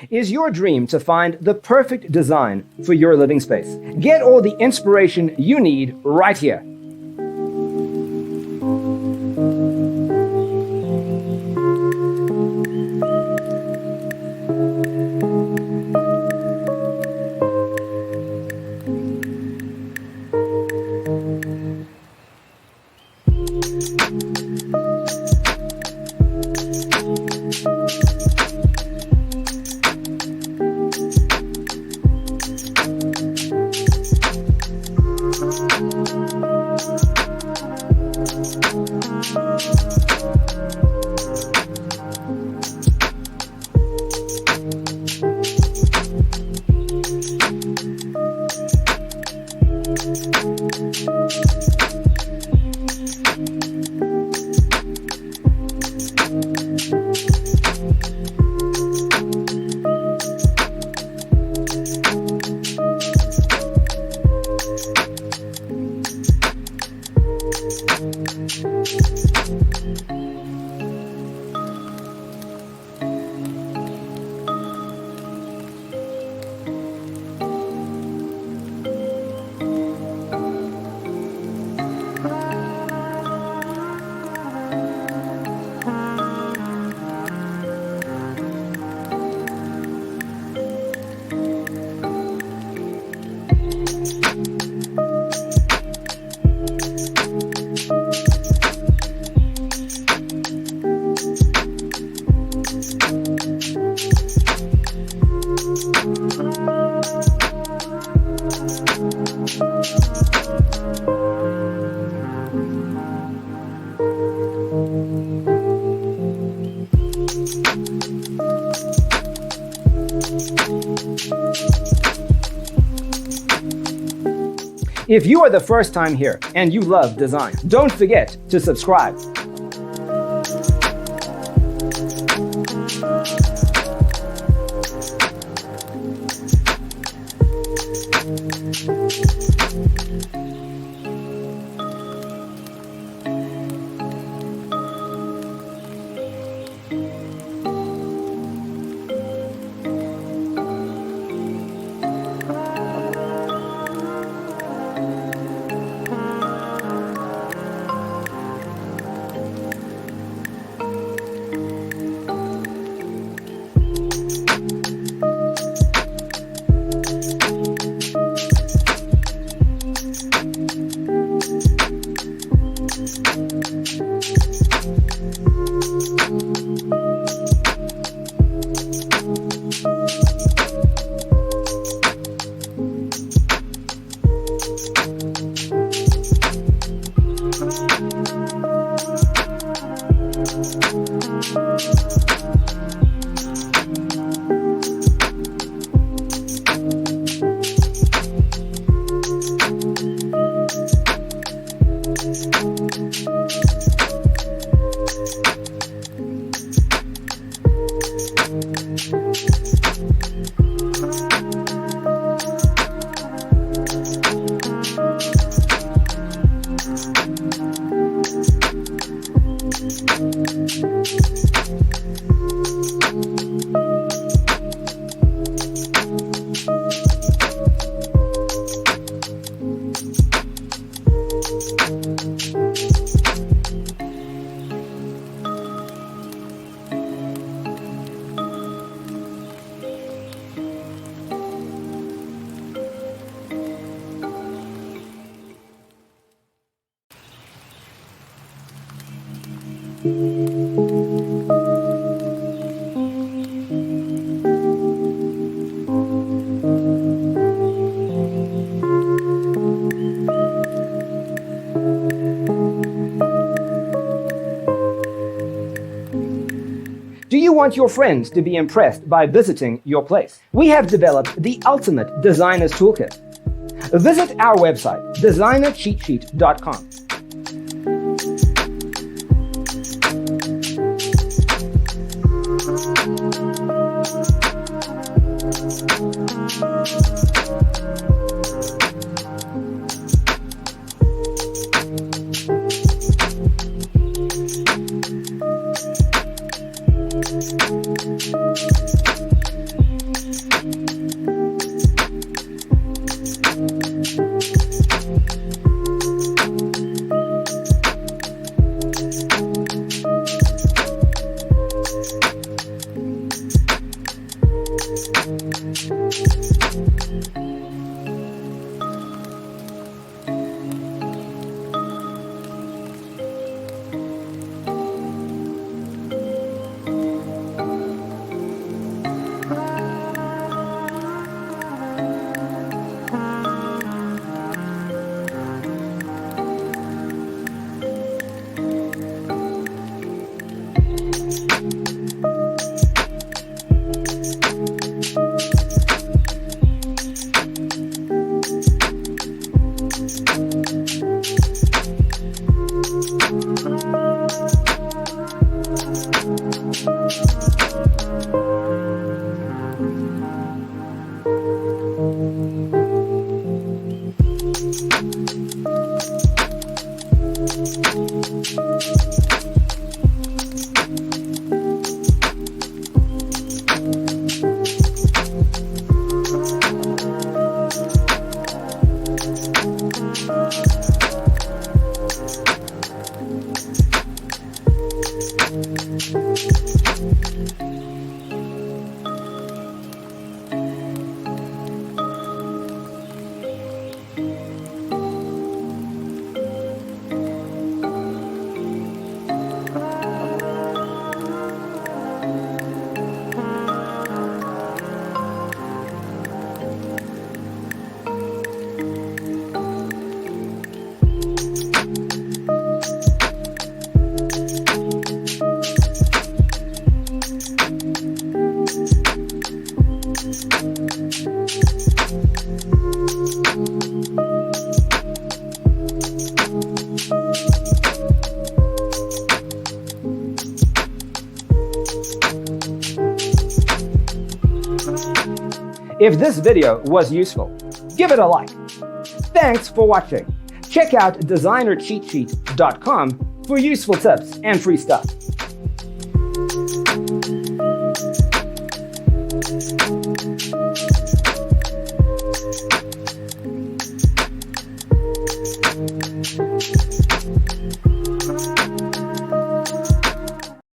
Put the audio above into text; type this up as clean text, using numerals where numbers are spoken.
Is your dream to find the perfect design for your living space? Get all the inspiration you need right here. If you are the first time here and you love design, don't forget to subscribe. Do you want your friends to be impressed by visiting your place? We have developed the ultimate designer's toolkit. Visit our website, designercheatsheet.com. If this video was useful, give it a like. Thanks for watching. Check out designercheatsheet.com for useful tips and free stuff.